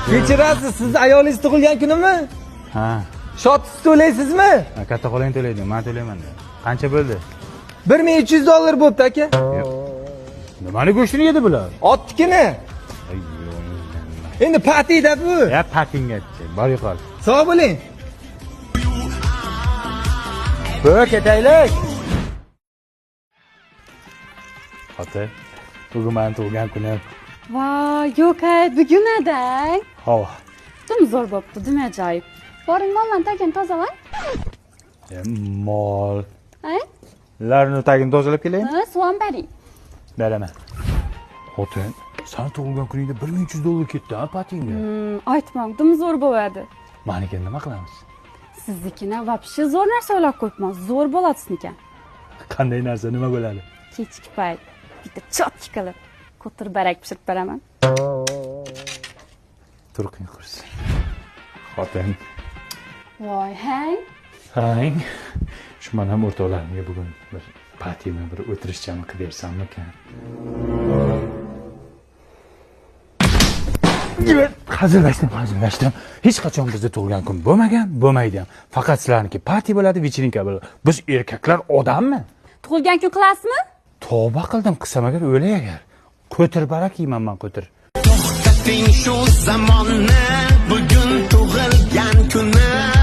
Kechirasiz, siz ayolingiz tug'ilgan kunimi? Ha. Shotisiz to'laysizmi? Katta qo'ling to'laydi, men to'layman-da. Qancha bo'ldi? $1300 bo'pti aka. Nimani go'shtini yedi bular? Otnikini. Endi patida bu. Ya patingga-chi, bor yo'qol. Sog' bo'ling. Bo'y ketaylik. Ota, bugun men tug'ilgan kunim. Voy, yo'q, bugun adang. Havo. Dim zo'r bo'pti, dim ajoyib. Boring mollarni tagini tozalang. Mol. Ay? Larni tagini tozalab kelayin. Ha, suv ham bering. Beraman. Xotin, sen tug'ilgan kuningda $1300 ketdi, ha, patingga. Aytmang, dim zo'r bo'ladi. Menikini nima qilamiz? Siznikini вообще zo'r narsa o'ylab qo'yibman. Zo'r bo'ladi siznikan. Qanday narsa, nima bo'ladi? Kechki payt bitta chotki qilib ko'tir barak pishirib beraman. Turqing qursin. Xotin. Voy, hang. Hang. Shu mana ham o'rtoqlarimga bugun bir patiyni bir o'tirishchami qilib bersammikan? Hazillashdim. Hech qachon bizda tug'ilgan kun bo'lmagan, bo'lmaydi ham. Faqat sizlarniki partiya bo'ladi, vechirinka bo'ladi. Biz erkaklar odammi? Tug'ilgan kun qilasizmi? Tavba qildim, qilsam agar o'lay agar. Ko'tir barak yeyman men, ko'tir. To'xtating shu zamonni, bugun tug'ilgan kuni.